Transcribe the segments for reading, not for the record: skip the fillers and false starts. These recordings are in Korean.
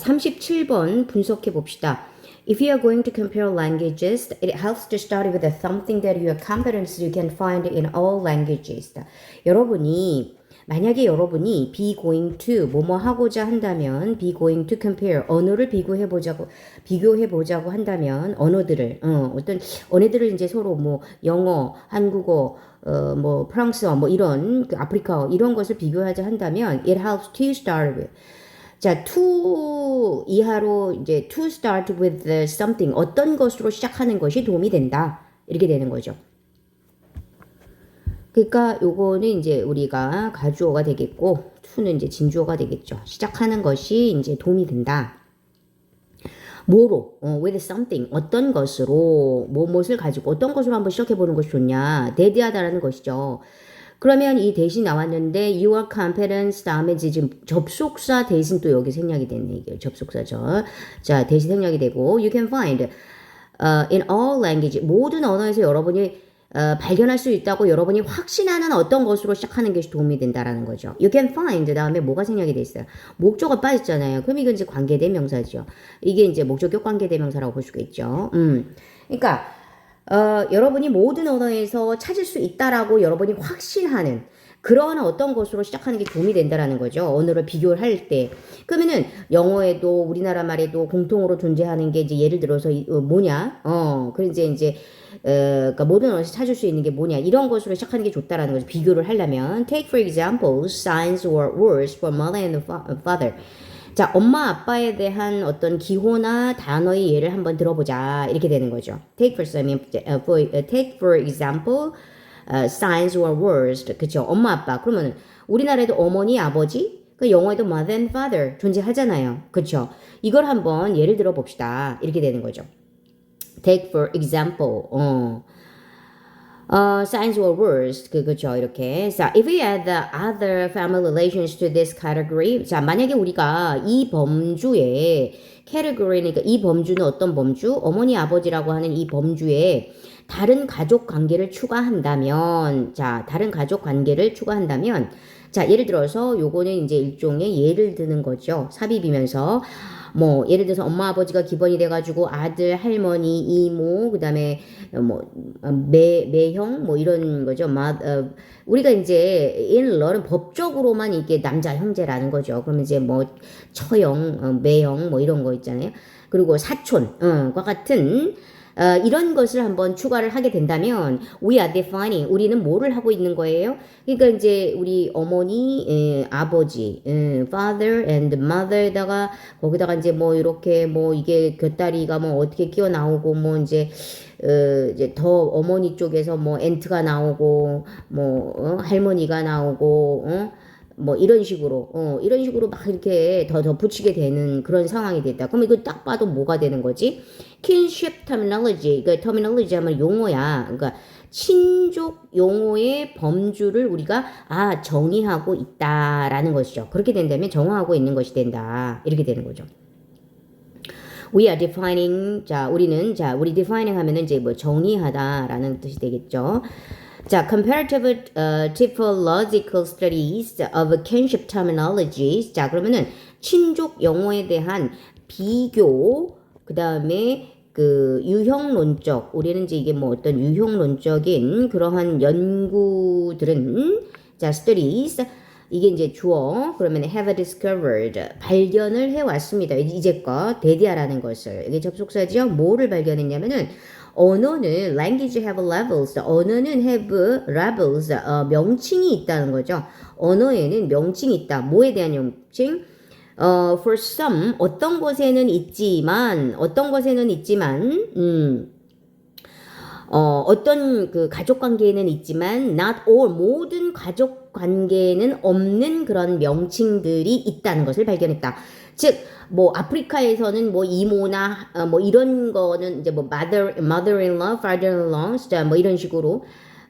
37번 분석해 봅시다. If you are going to compare languages, it helps to start with something that you are confident you can find in all languages. 만약에 여러분이 be going to 뭐뭐 하고자 한다면 be going to compare 언어를 비교해 보자고 한다면 어떤 언어들을 이제 서로 뭐 영어, 한국어, 뭐 프랑스어, 뭐 이런 그 아프리카어 이런 것을 비교하자 한다면 it helps to start with. 자, to 이하로 이제 to start with something 어떤 것으로 시작하는 것이 도움이 된다. 이렇게 되는 거죠. 그러니까 요거는 이제 우리가 가주어가 되겠고 to는 이제 진주어가 되겠죠. 시작하는 것이 이제 도움이 된다. 뭐로? with something 어떤 것으로 무엇을 가지고 어떤 것으로 한번 시작해 보는 것이 좋냐? 대대하다라는 것이죠. 그러면 이 대신 나왔는데 your competence 다음에 지금 접속사 대신 또 여기 생략이 됐네. 이게 접속사죠. 자, 대신 생략이 되고 you can find in all language 모든 언어에서 여러분이 발견할 수 있다고 여러분이 확신하는 어떤 것으로 시작하는 것이 도움이 된다라는 거죠. You can find 다음에 뭐가 생략이 돼 있어요. 목적어가 빠졌잖아요. 그럼 이건 이제 관계대명사죠. 이게 이제 목적격 관계대명사라고 볼 수가 있죠. 그러니까 여러분이 모든 언어에서 찾을 수 있다라고 여러분이 확신하는 그런 어떤 것으로 시작하는 게 도움이 된다라는 거죠. 언어를 비교를 할 때. 그러면은 영어에도 우리나라 말에도 공통으로 존재하는 게 이제 예를 들어서 뭐냐? 그래서 이제 그러니까 모든 언어에서 찾을 수 있는 게 뭐냐? 이런 것으로 시작하는 게 좋다라는 거죠. 비교를 하려면 take for example signs or words for mother and father. 자, 엄마 아빠에 대한 어떤 기호나 단어의 예를 한번 들어보자. 이렇게 되는 거죠. take for example signs or words. 그쵸? 엄마 아빠. 그러면 우리나라에도 어머니 아버지, 그 영어에도 mother and father 존재하잖아요. 그쵸? 이걸 한번 예를 들어 봅시다. 이렇게 되는 거죠. take for example. signs or words. 그죠, 이렇게. 자, if we add the other family relations to this category. 자, 만약에 우리가 이 범주에 category니까 이 범주는 어떤 범주? 어머니, 아버지라고 하는 이 범주에 다른 가족 관계를 추가한다면, 자, 자, 예를 들어서 요거는 이제 일종의 예를 드는 거죠. 삽입이면서. 뭐 예를 들어서 엄마 아버지가 기본이 돼가지고 아들 할머니 이모 그다음에 뭐 매형 뭐 이런 거죠. 우리가 이제 in-law는 법적으로만 이게 남자 형제라는 거죠. 그러면 이제 뭐 처형 매형 뭐 이런 거 있잖아요. 그리고 사촌과 같은 이런 것을 한번 추가를 하게 된다면 we are defining 우리는 뭐를 하고 있는 거예요? 그러니까 이제 우리 어머니, 아버지, father and mother에다가 거기다가 이제 뭐 이렇게 뭐 이게 곁다리가 뭐 어떻게 끼어 나오고 뭐 이제 더 어머니 쪽에서 뭐 aunt가 나오고 뭐 할머니가 나오고 뭐 이런 식으로 막 이렇게 더 붙이게 되는 그런 상황이 됐다. 그럼 이거 딱 봐도 뭐가 되는 거지? kinship terminology. 그 terminology 하면 용어야. 그러니까 친족 용어의 범주를 우리가 정의하고 있다라는 것이죠. 그렇게 된다면 정화하고 있는 것이 된다. 이렇게 되는 거죠. We are defining. 우리 defining 하면은 이제 뭐 정의하다라는 뜻이 되겠죠. 자, comparative typological studies of kinship terminologies. 자, 그러면은 친족 용어에 대한 비교, 그 다음에 그 유형론적, 우리는 이제 이게 뭐 어떤 유형론적인 그러한 연구들은, 자, studies, 이게 이제 주어, 그러면 have discovered, 발견을 해왔습니다. 이제껏 대디하라는 것을. 이게 접속사죠. 뭐를 발견했냐면은, 언어는 language have levels. 언어는 have levels. 명칭이 있다는 거죠. 언어에는 명칭이 있다. 뭐에 대한 명칭? For some 어떤 것에는 있지만 어떤 그 가족 관계에는 있지만 not all 모든 가족 관계에는 없는 그런 명칭들이 있다는 것을 발견했다. 즉 뭐 아프리카에서는 뭐 이모나 뭐 이런 거는 이제 뭐 mother-in-law, father-in-law, 진짜 뭐 이런 식으로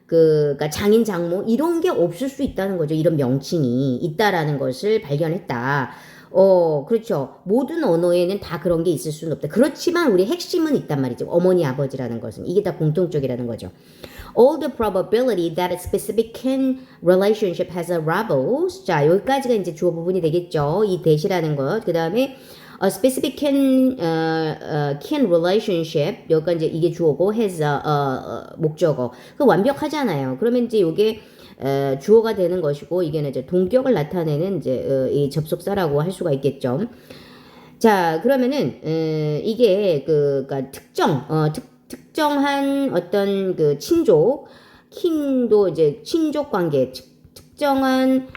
그러니까 장인 장모 이런 게 없을 수 있다는 거죠. 이런 명칭이 있다라는 것을 발견했다. 그렇죠. 모든 언어에는 다 그런 게 있을 수는 없다. 그렇지만 우리 핵심은 있단 말이죠. 어머니, 아버지라는 것은. 이게 다 공통적이라는 거죠. All the probability that a specific kin relationship has a rebels. 자, 여기까지가 이제 주어 부분이 되겠죠. 이 대시라는 것. 그 다음에 A specific can relationship. 여기가 이제 이게 주어고 has 목적어. 그 완벽하잖아요. 그러면 이제 요게 주어가 되는 것이고 이게 이제 동격을 나타내는 이제 이 접속사라고 할 수가 있겠죠. 자, 그러면은 이게 그니까 특정한 어떤 그 친족, 킨도 이제 친족 관계, 특정한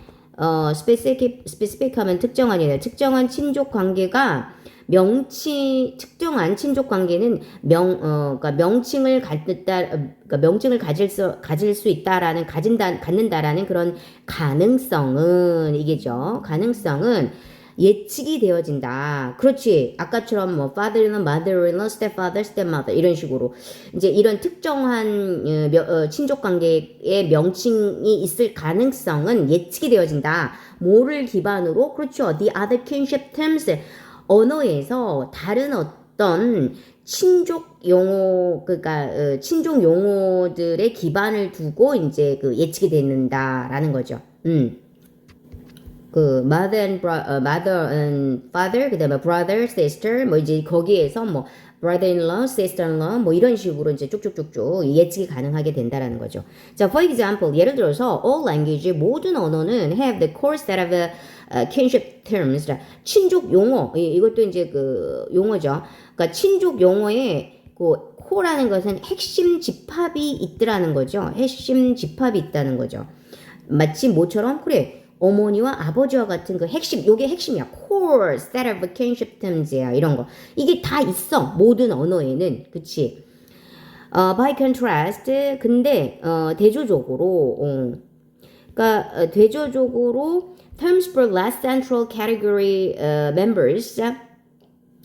specific 하면 특정한이래. 특정한 친족 관계가 특정한 친족 관계는 그러니까 명칭을 그러니까 명칭을 가질 수 있다라는, 갖는다라는 그런 가능성은, 이게죠. 가능성은 예측이 되어진다. 그렇지. 아까처럼 뭐 father-in-law, mother-in-law, stepfather, stepmother 이런 식으로 이제 이런 특정한 친족 관계의 명칭이 있을 가능성은 예측이 되어진다. 뭐를 기반으로? 그렇죠. The other kinship terms. 언어에서 다른 어떤 친족 용어, 그러니까 친족 용어들의 기반을 두고 이제 그 예측이 된다라는 거죠. 그 mother and father, 그다음에 brother, sister, 뭐 이제 거기에서 뭐 brother-in-law, sister-in-law 뭐 이런 식으로 이제 쭉쭉쭉쭉 예측이 가능하게 된다라는 거죠. 자, for example, 예를 들어서 all language, 모든 언어는 have the core set of kinship terms. 친족 용어, 이것도 이제 그 용어죠. 그러니까 친족 용어에 그 core라는 것은 핵심 집합이 있더라는 거죠. 핵심 집합이 있다는 거죠. 마치 뭐처럼? 그래. 어머니와 아버지와 같은 그 핵심, 요게 핵심이야. core set of kinship terms야. 이런 거. 이게 다 있어. 모든 언어에는. 그치? by contrast, 근데, 대조적으로, 그러니까, 대조적으로, terms for less central category members,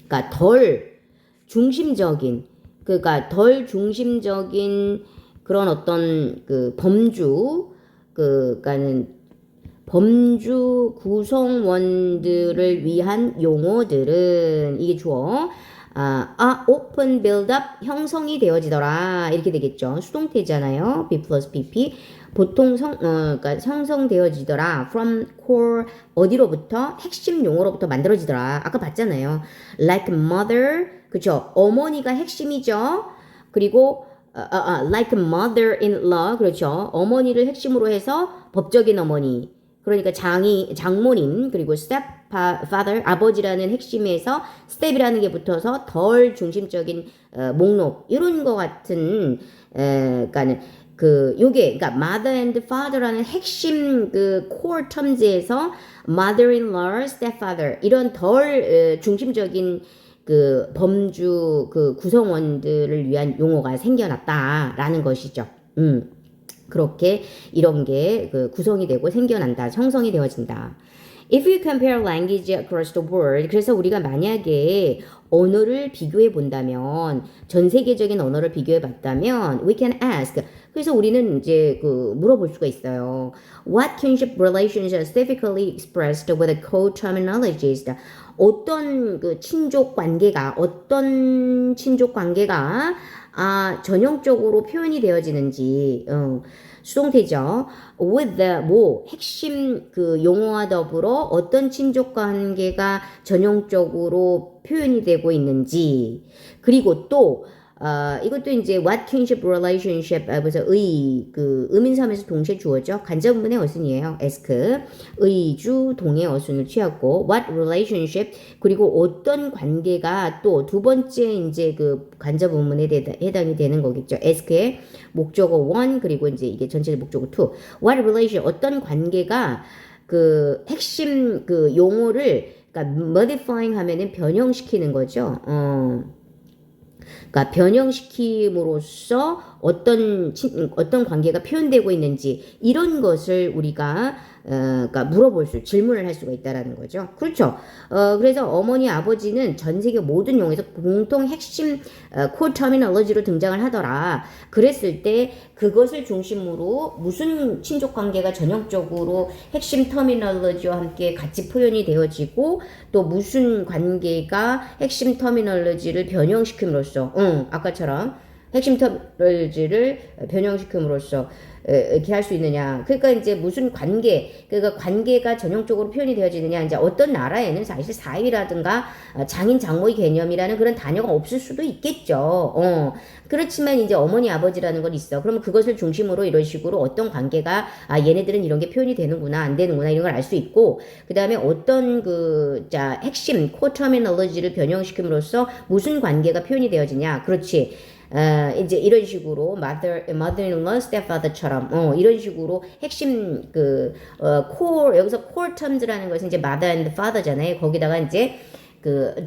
그러니까 덜 중심적인, 그런 어떤 그 그러니까는 범주 구성원들을 위한 용어들은 이게 주어 open build up 형성이 되어지더라 이렇게 되겠죠. 수동태잖아요. B plus PP 보통 그러니까 형성되어지더라. from core 어디로부터 핵심 용어로부터 만들어지더라. 아까 봤잖아요. like mother 그렇죠. 어머니가 핵심이죠. 그리고 like mother-in-law 그렇죠. 어머니를 핵심으로 해서 법적인 어머니. 그러니까 장모님 그리고 stepfather 아버지라는 핵심에서 step이라는 게 붙어서 덜 중심적인 목록 이런 거 같은 그러니까는 그 요게 그러니까 mother and father라는 핵심 그 core terms에서 mother-in-law, stepfather 이런 덜 중심적인 그 범주 그 구성원들을 위한 용어가 생겨났다라는 것이죠. 그렇게 이런 게 그 구성이 되고 생겨난다, 형성이 되어진다. If you compare language across the world, 그래서 우리가 만약에 언어를 비교해 본다면, 전 세계적인 언어를 비교해 봤다면, we can ask. 그래서 우리는 이제 그 물어볼 수가 있어요. What kinship relations are typically expressed with the code terminologies? 어떤 친족 관계가 전형적으로 표현이 되어지는지, 수동태죠. with the, 핵심 그 용어와 더불어 어떤 친족 관계가 전형적으로 표현이 되고 있는지, 그리고 또, 이것도 이제 what kinship relationship, 그래서 의민사면서 동시에 주어죠. 간접문의 어순이에요. ask. 의주 동의 어순을 취하고 what relationship, 그리고 어떤 관계가 또 두 번째 이제 그 간접문에 해당이 되는 거겠죠. ask의 목적어 1, 그리고 이제 이게 전체 목적어 2. what relation, 어떤 관계가 그 핵심 그 용어를, 그러니까 modifying 하면은 변형시키는 거죠. 그러니까 변형시킴으로써 어떤 관계가 표현되고 있는지 이런 것을 우리가 그러니까 질문을 할 수가 있다라는 거죠. 그렇죠. 그래서 어머니, 아버지는 전 세계 모든 용어에서 공통 핵심 core terminology로 등장을 하더라. 그랬을 때 그것을 중심으로 무슨 친족 관계가 전형적으로 핵심 터미널로지와 함께 같이 표현이 되어지고 또 무슨 관계가 핵심 터미널로지를 변형시킴으로써 아까처럼 핵심 터미널즈를 변형시킴으로써 이렇게 할 수 있느냐. 그러니까 이제 무슨 관계, 그러니까 관계가 전형적으로 표현이 되어지느냐. 이제 어떤 나라에는 사실 사위라든가 장인 장모의 개념이라는 그런 단어가 없을 수도 있겠죠. 그렇지만 이제 어머니 아버지라는 건 있어. 그러면 그것을 중심으로 이런 식으로 어떤 관계가 얘네들은 이런 게 표현이 되는구나 안 되는구나 이런 걸 알 수 있고, 그 다음에 어떤 핵심 코 터미널로지를 변형시킴으로써 무슨 관계가 표현이 되어지냐. 그렇지. 이제 이런 식으로 mother-in-law, stepfather처럼 이런 식으로 핵심 core, 여기서 core terms라는 것은 이제 mother and father잖아요. 거기다가 이제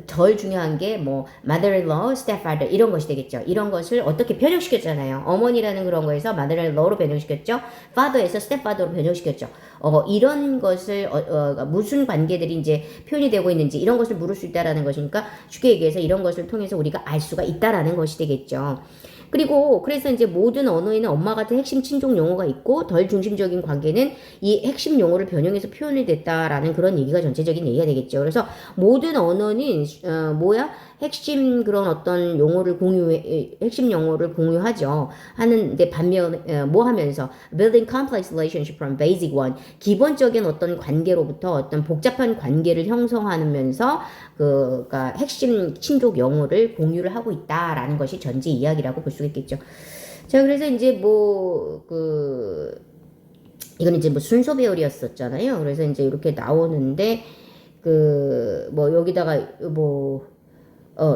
덜 중요한 게 mother-in-law, stepfather 이런 것이 되겠죠. 이런 것을 어떻게 변형시켰잖아요. 어머니라는 그런 거에서 mother-in-law로 변형시켰죠. father에서 stepfather로 변형시켰죠. 이런 것을 무슨 관계들이 이제 표현이 되고 있는지 이런 것을 물을 수 있다라는 것이니까 쉽게 얘기해서 이런 것을 통해서 우리가 알 수가 있다라는 것이 되겠죠. 그리고 그래서 이제 모든 언어에는 엄마 같은 핵심 친족 용어가 있고 덜 중심적인 관계는 이 핵심 용어를 변형해서 표현이 됐다라는 그런 얘기가 전체적인 얘기가 되겠죠. 그래서 모든 언어는 핵심 그런 어떤 용어를 핵심 용어를 공유하죠. 하는데 반면 뭐 하면서 building complex relationship from basic one, 기본적인 어떤 관계로부터 어떤 복잡한 관계를 형성하면서 그러니까 핵심 친족 용어를 공유를 하고 있다라는 것이 전제 이야기라고 볼 수가 있겠죠. 자, 그래서 이제 이건 이제 순서 배열이었었잖아요. 그래서 이제 이렇게 나오는데 여기다가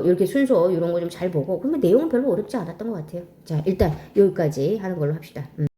이렇게 순서 이런 거 좀 잘 보고 그러면 내용은 별로 어렵지 않았던 것 같아요. 자, 일단 여기까지 하는 걸로 합시다.